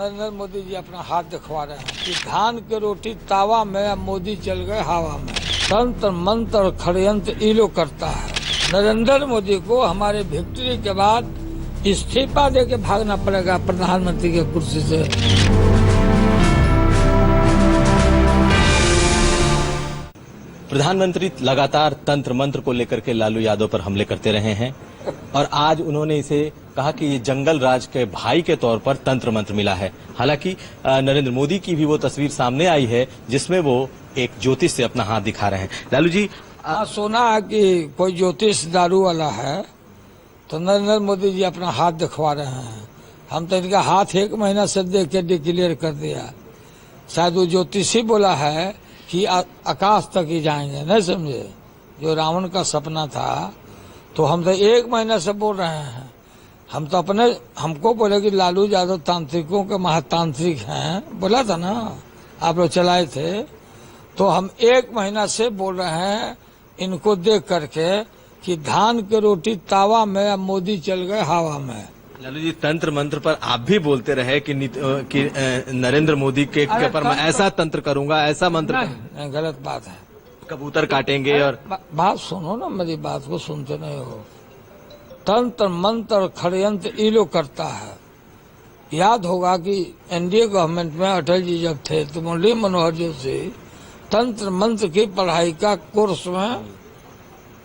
नरेंद्र मोदी जी अपना हाथ दिखवा रहे हैं कि धान की रोटी तावा में, अब मोदी चल गए हवा में। तंत्र मंत्र और षड्यंत्र ये लोग करता है। नरेंद्र मोदी को हमारे विक्ट्री के बाद इस्तीफा देके भागना पड़ेगा प्रधानमंत्री की कुर्सी से। प्रधानमंत्री लगातार तंत्र मंत्र को लेकर के लालू यादव पर हमले करते रहे हैं और आज उन्होंने इसे कहा कि ये जंगल राज के भाई के तौर पर तंत्र मंत्र मिला है। हालांकि नरेंद्र मोदी की भी वो तस्वीर सामने आई है जिसमें वो एक ज्योतिष से अपना हाथ दिखा रहे हैं। लालू जी, सुना है कि कोई ज्योतिष दारू वाला है, तो नरेंद्र मोदी जी अपना हाथ दिखवा रहे हैं। हम तो इनका हाथ 1 महीना से देख के डिक्लेयर कर दिया। शायद वो ज्योतिषी बोला है कि आकाश तक ही जाएंगे, नहीं समझे, जो रावण का सपना था। तो हम तो 1 महीने से बोल रहे हैं। हम तो हमको बोले कि लालू यादव तांत्रिकों के महातांत्रिक हैं, बोला था ना, आप लोग चलाए थे। तो हम 1 महीना से बोल रहे हैं इनको देख करके कि धान की रोटी तावा में, अब मोदी चल गए हवा में। लालू जी, तंत्र मंत्र पर आप भी बोलते रहे कि नरेंद्र मोदी के पर मैं ऐसा तंत्र करूंगा, ऐसा मंत्र नहीं, गलत बात है। कबूतर काटेंगे और बात सुनो ना, मेरी बात को सुनते नहीं हो। तंत्र मंत्र और षड्यंत्र ये लोग करता है। याद होगा कि एनडीए गवर्नमेंट में अटल जी जब थे तो मुरली मनोहर जोशी तंत्र मंत्र की पढ़ाई का कोर्स में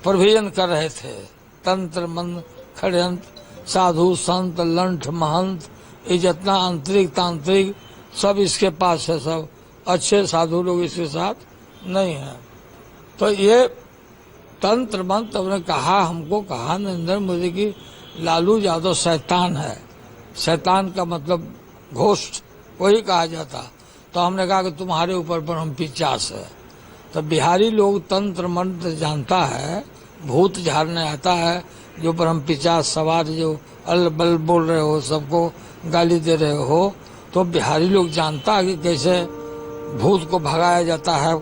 प्रोविजन कर रहे थे। तंत्र मंत्र षड्यंत्र, साधु संत लंठ महंत, ये जितना आंतरिक तांत्रिक सब इसके पास है। सब अच्छे साधु लोग इसके साथ नहीं है। तो ये तंत्र मंत्र ने कहा, हमको कहा नरेंद्र मोदी की लालू यादव शैतान है। शैतान का मतलब घोस्ट, वही कहा जाता। तो हमने कहा कि तुम्हारे ऊपर पर हम 50 है। तो बिहारी लोग तंत्र मंत्र जानता है, भूत झाड़ने आता है, जो पर हम 50 सवार जो अल बल बोल रहे हो, सबको गाली दे रहे हो, तो बिहारी लोग जानता है कि कैसे भूत को भगाया जाता है।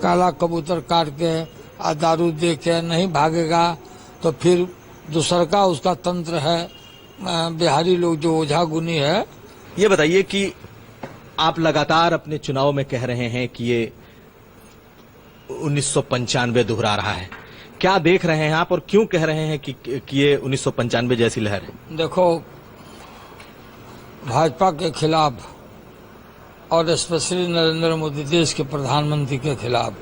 काला कबूतर काट के आ दारू दे के नहीं भागेगा तो फिर दूसर का उसका तंत्र है। बिहारी लोग जो ओझा गुनी है। ये बताइए कि आप लगातार अपने चुनाव में कह रहे हैं कि ये 1995 दोहरा रहा है। क्या देख रहे हैं आप और क्यों कह रहे हैं कि ये 1995 जैसी लहर है? देखो, भाजपा के खिलाफ और स्पेशली नरेंद्र मोदी देश के प्रधानमंत्री के खिलाफ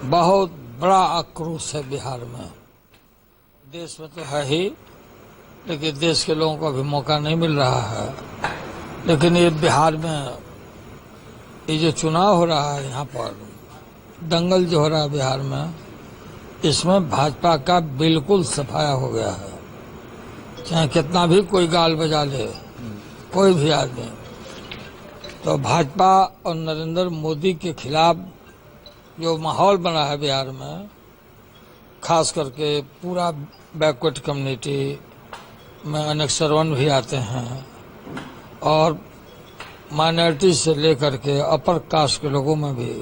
बहुत बड़ा आक्रोश है बिहार में। देश में तो है ही, लेकिन देश के लोगों को अभी मौका नहीं मिल रहा है। लेकिन ये बिहार में ये जो चुनाव हो रहा है, यहाँ पर दंगल जो हो रहा है बिहार में, इसमें भाजपा का बिल्कुल सफाया हो गया है। चाहे कितना भी कोई गाल बजा ले, कोई भी आदमी, तो भाजपा और नरेंद्र मोदी के खिलाफ जो माहौल बना है बिहार में, खास करके पूरा बैकवर्ड कम्युनिटी में अनेक श्रवण भी आते हैं और माइनॉरिटी से लेकर के अपर कास्ट के लोगों में भी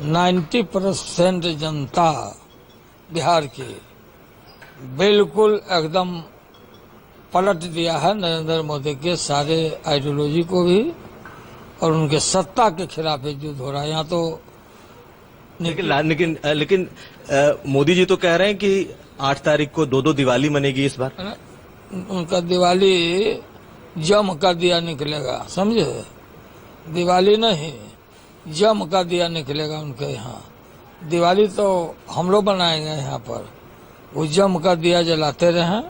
90% जनता बिहार की बिल्कुल एकदम पलट दिया है नरेंद्र मोदी के सारे आइडियोलॉजी को भी, और उनके सत्ता के खिलाफ युद्ध हो रहा है यहाँ तो। लेकिन मोदी जी तो कह रहे हैं कि 8 तारीख को 2 दिवाली मनेगी इस बार। उनका दिवाली जम का दिया निकलेगा, समझे? दिवाली नहीं, जम का दिया निकलेगा उनके यहाँ। दिवाली तो हम लोग बनाएंगे यहाँ पर, वो जम का दिया जलाते रहें।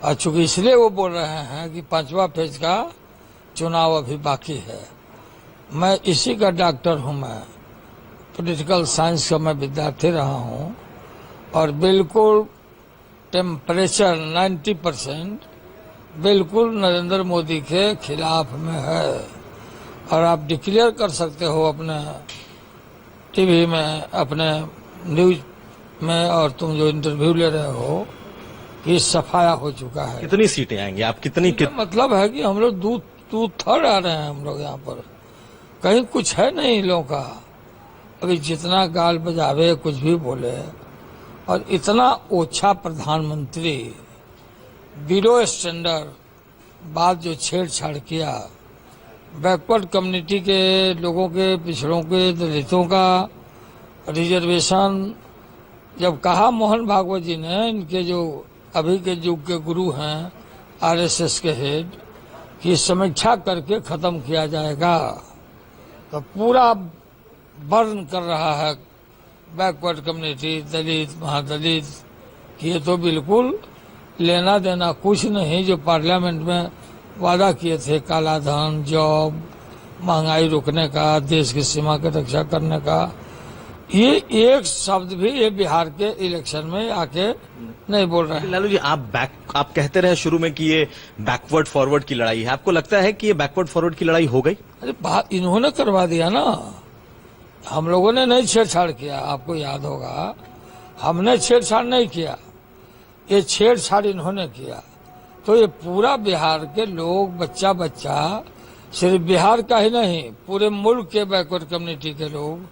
और चूंकि इसलिए वो बोल रहे हैं कि 5वां फेज का चुनाव अभी बाकी है। मैं इसी का डॉक्टर हूँ, मैं पॉलिटिकल साइंस का मैं विद्यार्थी रहा हूँ, और बिल्कुल टेम्परेचर 90% बिल्कुल नरेंद्र मोदी के खिलाफ में है। और आप डिक्लेयर कर सकते हो अपने टीवी में, अपने न्यूज में, और तुम जो इंटरव्यू ले रहे हो कि सफाया हो चुका है। कितनी सीटें आएंगी आप? मतलब है कि हम लोग दूध थर्ड आ रहे हैं हम लोग यहाँ पर, कहीं कुछ है नहीं इन लोगों का। अभी जितना गाल बजावे, कुछ भी बोले, और इतना ओछा प्रधानमंत्री, बिलो स्टैंडर्ड, बात जो छेड़छाड़ किया, बैकवर्ड कम्युनिटी के लोगों के, पिछड़ों के, दलितों का रिजर्वेशन जब कहा मोहन भागवत जी ने, इनके जो अभी के युग के गुरु हैं आरएसएस के हेड, की समीक्षा करके खत्म किया जाएगा, तो पूरा बर्न कर रहा है बैकवर्ड कम्युनिटी, दलित, महादलित, ये तो बिल्कुल लेना देना कुछ नहीं। जो पार्लियामेंट में वादा किए थे, काला धन, जॉब, महंगाई रोकने का, देश की सीमा की रक्षा करने का, ये एक शब्द भी ये बिहार के इलेक्शन में आके नहीं बोल रहे हैं। लालू जी, आप कहते रहे शुरू में कि ये बैकवर्ड फॉरवर्ड की लड़ाई है, आपको लगता है कि ये बैकवर्ड फॉरवर्ड की लड़ाई हो गई? अरे बात इन्होंने करवा दिया ना, हम लोगों ने नहीं छेड़छाड़ किया। आपको याद होगा, हमने छेड़छाड़ नहीं किया, ये छेड़छाड़ इन्होंने किया। तो ये पूरा बिहार के लोग, बच्चा बच्चा, सिर्फ बिहार का ही नहीं, पूरे मुल्क के बैकवर्ड कम्युनिटी के लोग,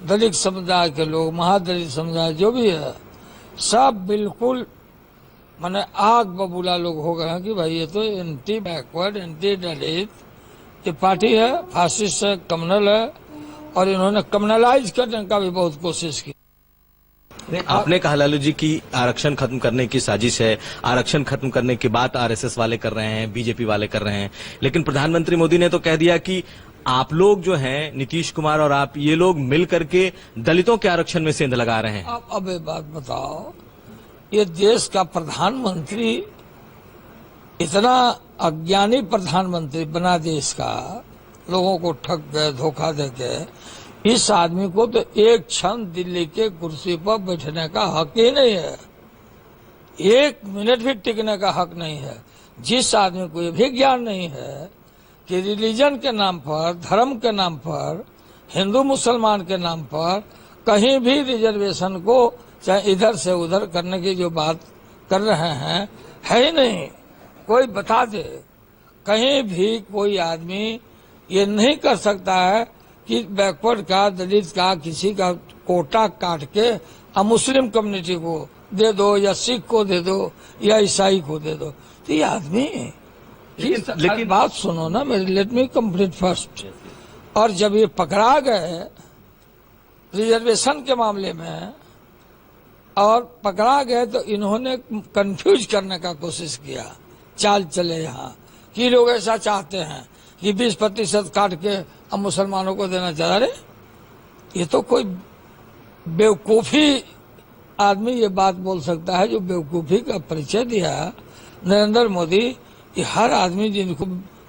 दलित समुदाय के लोग, महादलित समुदाय जो भी है, सब बिल्कुल माने आग बबूला लोग हो गए हैं कि भाई ये तो एंटी बैकवर्ड, एंटी दलित ये पार्टी है, फासिस्ट है, कम्युनल है, और इन्होंने कम्युनलाइज करने का भी बहुत कोशिश की। आपने कहा लालू जी कि आरक्षण खत्म करने की साजिश है, आरक्षण खत्म करने की बात आरएसएस वाले कर रहे हैं, बीजेपी वाले कर रहे हैं, लेकिन प्रधानमंत्री मोदी ने तो कह दिया कि आप लोग जो हैं, नीतीश कुमार और आप, ये लोग मिल करके दलितों के आरक्षण में सेंध लगा रहे हैं। अब एक बात बताओ, ये देश का प्रधानमंत्री इतना अज्ञानी प्रधानमंत्री बना देश का, लोगों को ठग गए, धोखा दे के, इस आदमी को तो एक क्षण दिल्ली के कुर्सी पर बैठने का हक ही नहीं है, एक मिनट भी टिकने का हक नहीं है। जिस आदमी को ये भी ज्ञान नहीं है कि रिलीजन के नाम पर, धर्म के नाम पर, हिंदू मुसलमान के नाम पर कहीं भी रिजर्वेशन को चाहे इधर से उधर करने की जो बात कर रहे हैं, है ही नहीं। कोई बता दे, कहीं भी कोई आदमी ये नहीं कर सकता है कि बैकवर्ड का, दलित का, किसी का कोटा काट के मुस्लिम कम्युनिटी को दे दो, या सिख को दे दो, या ईसाई को दे दो। तो ये आदमी, लेकिन बात सुनो ना मेरी, लेट मी कंप्लीट फर्स्ट। और जब ये पकड़ा गए रिजर्वेशन के मामले में और पकड़ा गए, तो इन्होंने कंफ्यूज करने का कोशिश किया, चाल चले यहाँ कि लोग ऐसा चाहते हैं कि 20% काट के अब मुसलमानों को देना चाह रहे। ये तो कोई बेवकूफी आदमी ये बात बोल सकता है, जो बेवकूफी का परिचय दिया नरेंद्र मोदी। ये हर आदमी जिनको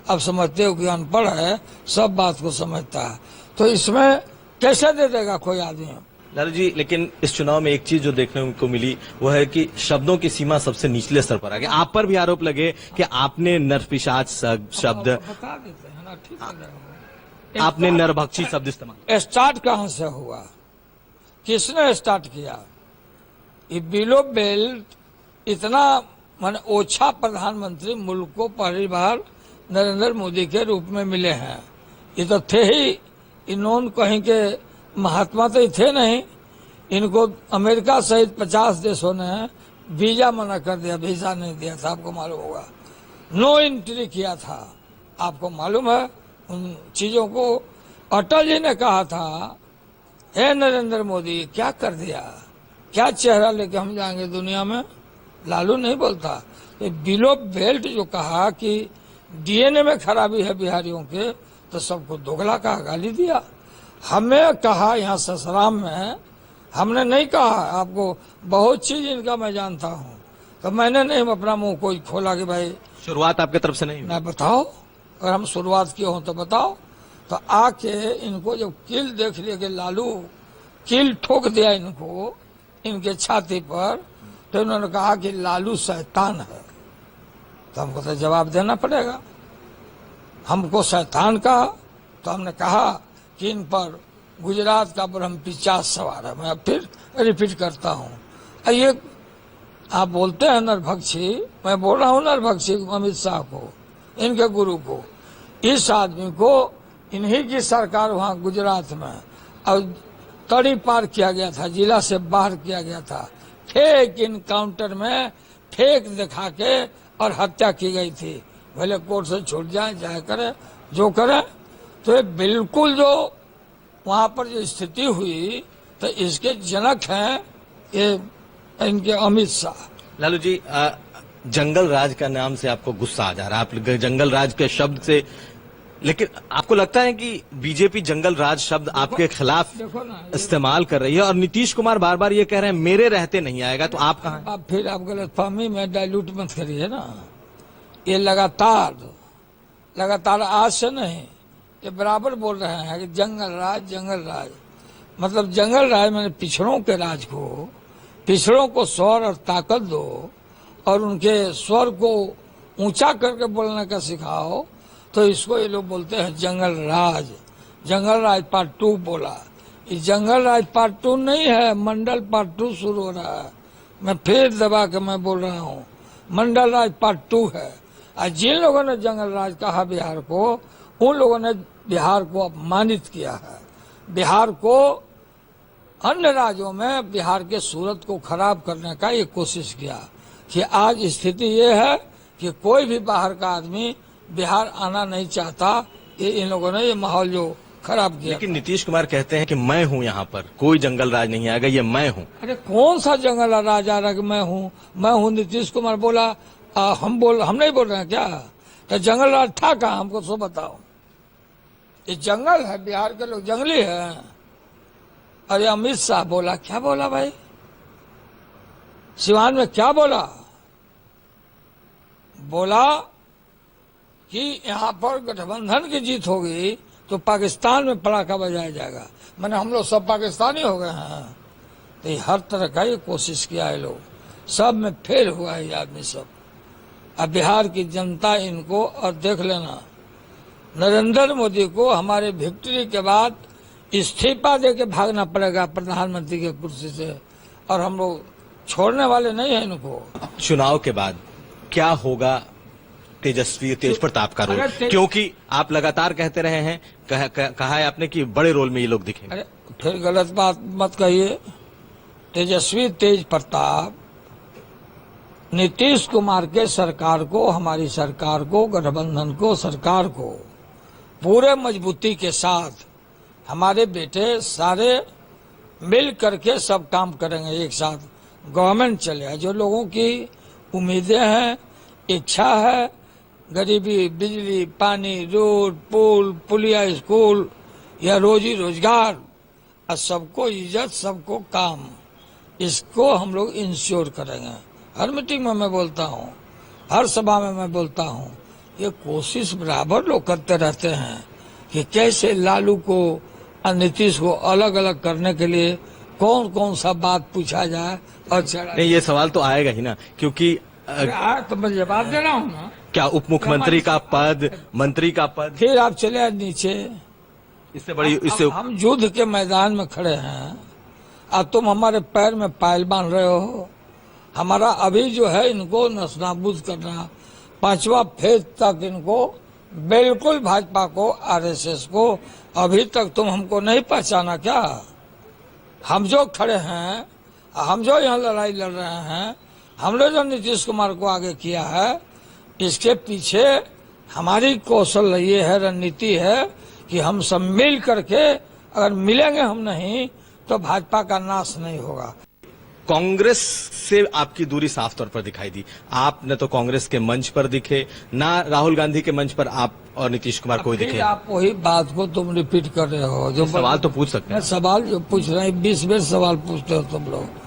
अब समझते हो कि अनपढ़ है, सब बात को समझता है, तो इसमें कैसे दे देगा कोई आदमी? लालू जी, लेकिन इस चुनाव में एक चीज जो देखने को मिली वो है कि शब्दों की सीमा सबसे निचले स्तर पर आ गई। आप पर भी आरोप लगे कि आपने नरपिशाच शब्द, बता देते हैं ना, ठीक है, आपने नरभक्षी शब्द इस्तेमाल। स्टार्ट कहाँ से हुआ, किसने स्टार्ट किया? ये बिलो बेल्ट इतना माने ओछा प्रधानमंत्री मुल्क को पहली बार नरेंद्र मोदी के रूप में मिले हैं। ये तो थे ही, इन्होंने कहीं के महात्मा तो थे नहीं, इनको अमेरिका सहित 50 देशों ने वीजा मना कर दिया, वीजा नहीं दिया था, आपको मालूम होगा, नो एंट्री किया था, आपको मालूम है उन चीजों को। अटल जी ने कहा था, हे नरेंद्र मोदी क्या कर दिया, क्या चेहरा लेके हम जाएंगे दुनिया में? लालू नहीं बोलता। ये बिलो बेल्ट जो कहा कि डीएनए में खराबी है बिहारियों के, तो सबको दोगला कहा, गाली दिया। हमें कहा यहाँ ससराम में, हमने नहीं कहा, आपको बहुत चीज इनका मैं जानता हूँ, तो मैंने नहीं अपना मुंह कोई खोला कि भाई शुरुआत आपके तरफ से नहीं हुई। मैं बताओ, अगर हम शुरुआत किए हो तो बताओ। तो आके इनको जब किल देख लिया कि लालू किल ठोक दिया इनको इनके छाती पर, तो उन्होंने कहा कि लालू शैतान है। तो हमको तो जवाब देना पड़ेगा, हमको शैतान कहा, तो हमने कहा कि इन पर गुजरात का ब्रह्म पिशाच सवार है। मैं फिर रिपीट करता हूँ, ये आप बोलते हैं नरभक्षी, मैं बोल रहा हूँ नरभक्षी अमित शाह को, इनके गुरु को। इस आदमी को इन्हीं की सरकार वहाँ गुजरात में और तड़ी पार किया गया था, जिला से बाहर किया गया था, फेक इनकाउंटर में फेक दिखा के और हत्या की गई थी। भले कोर्ट से छूट जाए, चाहे करे जो करे। तो ये बिल्कुल जो वहां पर जो स्थिति हुई, तो इसके जनक हैं ये इनके अमित शाह। लालू जी, जंगल राज का नाम से आपको गुस्सा आ जा रहा है, आप जंगल राज के शब्द से, लेकिन आपको लगता है कि बीजेपी जंगल राज शब्द आपके खिलाफ इस्तेमाल कर रही है? और नीतीश कुमार बार बार ये कह रहे हैं मेरे रहते नहीं आएगा, तो आप कहां? अब फिर आप गलतफहमी में डाइल्यूट मत करिए ना। ये लगातार आज से नहीं, ये बराबर बोल रहे हैं कि जंगल राज। मतलब जंगल राज मैंने पिछड़ों के राज को, पिछड़ों को स्वर और ताकत दो और उनके स्वर को ऊंचा करके बोलने का सिखाओ, तो इसको ये लोग बोलते हैं जंगल राज पार्ट 2 बोला। ये जंगल राज पार्ट 2 नहीं है, मंडल पार्ट 2 शुरू हो रहा है। मैं फिर दबा के मैं बोल रहा हूँ, मंडल राज पार्ट 2 है। और जिन लोगों ने जंगल राज कहा बिहार को, उन लोगों ने बिहार को अपमानित किया है। बिहार को अन्य राज्यों में बिहार के सूरत को खराब करने का ये कोशिश किया कि आज स्थिति ये है कि कोई भी बाहर का आदमी बिहार आना नहीं चाहता। ये इन लोगों ने ये माहौल जो खराब किया। लेकिन नीतीश कुमार कहते हैं कि मैं हूं यहाँ पर, कोई जंगल राज नहीं आएगा, ये मैं हूं। अरे कौन सा जंगल राज आ रहा है कि मैं हूँ? नीतीश कुमार बोला, हम नहीं बोल रहे हैं क्या? तो जंगल राज था कहाँ, हमको सो बताओ। ये जंगल है, बिहार के लोग जंगली हैं। अरे अमित शाह बोला, क्या बोला भाई? सिवान में क्या बोला कि यहाँ पर गठबंधन की जीत होगी तो पाकिस्तान में पटाखा बजाया जाएगा। मैंने हम लोग सब पाकिस्तानी हो गए हैं। तो ये हर तरह का ये कोशिश किया है लोग, सब में फेल हुआ है ये आदमी सब। अब बिहार की जनता इनको, और देख लेना नरेंद्र मोदी को हमारे विक्ट्री के बाद इस्तीफा दे के भागना पड़ेगा प्रधानमंत्री की कुर्सी से, और हम लोग छोड़ने वाले नहीं है इनको। चुनाव के बाद क्या होगा तेज प्रताप का रोल? क्योंकि आप लगातार कहते रहे हैं, कहा है आपने कि बड़े रोल में ये लोग दिखेंगे। अरे फिर गलत बात मत कहिए। तेज प्रताप नीतीश कुमार के सरकार को, हमारी सरकार को, गठबंधन को, सरकार को पूरे मजबूती के साथ हमारे बेटे सारे मिल करके सब काम करेंगे, एक साथ गवर्नमेंट चलेगा। जो लोगों की उम्मीदें हैं, इच्छा है, गरीबी, बिजली, पानी, रोड, पुलिया, स्कूल या रोजी रोजगार, और सबको इज्जत, सबको काम, इसको हम लोग इंश्योर करेंगे। हर मीटिंग में मैं बोलता हूँ, हर सभा में मैं बोलता हूँ। ये कोशिश बराबर लोग करते रहते हैं कि कैसे लालू को और नीतीश को अलग अलग करने के लिए कौन कौन सा बात पूछा जाए और चढ़ा। नहीं, ये सवाल तो आएगा ही ना, क्योंकि तो मैं जवाब दे रहा हूँ ना। क्या उप मुख्यमंत्री का पद, मंत्री का पद? फिर आप चले नीचे। इससे बड़ी, इससे हम युद्ध के मैदान में खड़े हैं और तुम हमारे पैर में पायल बांध रहे हो। हमारा अभी जो है इनको नस्ताबूद करना, 5वां फेज तक इनको, बिल्कुल भाजपा को, आरएसएस को, अभी तक तुम हमको नहीं पहचाना क्या? हम जो खड़े हैं, हम जो यहाँ लड़ाई लड़ रहे हैं, हमने जो नीतीश कुमार को आगे किया है, इसके पीछे हमारी कौशल ये है, रणनीति है कि हम सब मिल करके, अगर मिलेंगे हम नहीं तो भाजपा का नाश नहीं होगा। कांग्रेस से आपकी दूरी साफ तौर पर दिखाई दी। आपने तो कांग्रेस के मंच पर दिखे ना, राहुल गांधी के मंच पर आप और नीतीश कुमार कोई दिखे? आप वही बात को तुम रिपीट कर रहे हो। जो सवाल तो पूछ सकते हैं। सवाल जो पूछ रहे हैं, 20 बेर सवाल पूछते हो तुम लोग।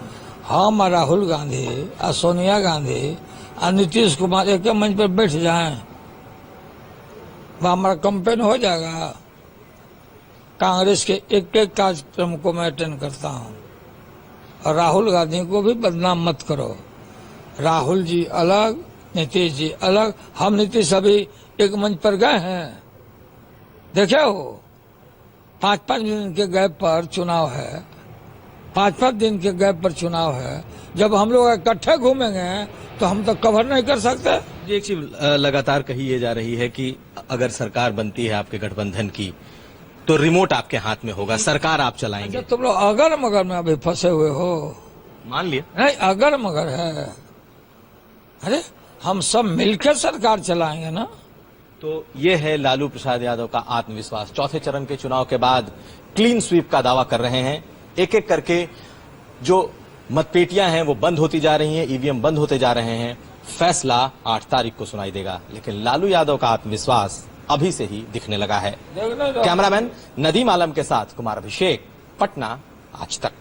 हम और राहुल गांधी और सोनिया गांधी और नीतीश कुमार एक मंच पर बैठ जाएं, वह हमारा कैंपेन हो जाएगा। कांग्रेस के एक एक कार्यक्रम को मैं अटेंड करता हूं, और राहुल गांधी को भी बदनाम मत करो। राहुल जी अलग, नीतीश जी अलग। हम नीतीश अभी एक मंच पर गए हैं, देखे हो? 5-5 दिन के गैप पर चुनाव है, 5-5 दिन के गैप पर चुनाव है। जब हम लोग इकट्ठे घूमेंगे तो हम तो कवर नहीं कर सकते। एक चीज लगातार कही ये जा रही है कि अगर सरकार बनती है आपके गठबंधन की, तो रिमोट आपके हाथ में होगा, सरकार आप चलाएंगे। तुम लोग अगर मगर में अभी फंसे हुए हो। मान लिया नहीं, अगर मगर है। अरे हम सब मिलकर सरकार चलाएंगे ना। तो ये है लालू प्रसाद यादव का आत्मविश्वास। चौथे चरण के चुनाव के बाद क्लीन स्वीप का दावा कर रहे हैं। एक एक करके जो मतपेटियां हैं वो बंद होती जा रही हैं, ईवीएम बंद होते जा रहे हैं। फैसला 8 तारीख को सुनाई देगा, लेकिन लालू यादव का आत्मविश्वास अभी से ही दिखने लगा है। कैमरामैन नदीम आलम के साथ कुमार अभिषेक, पटना, आज तक।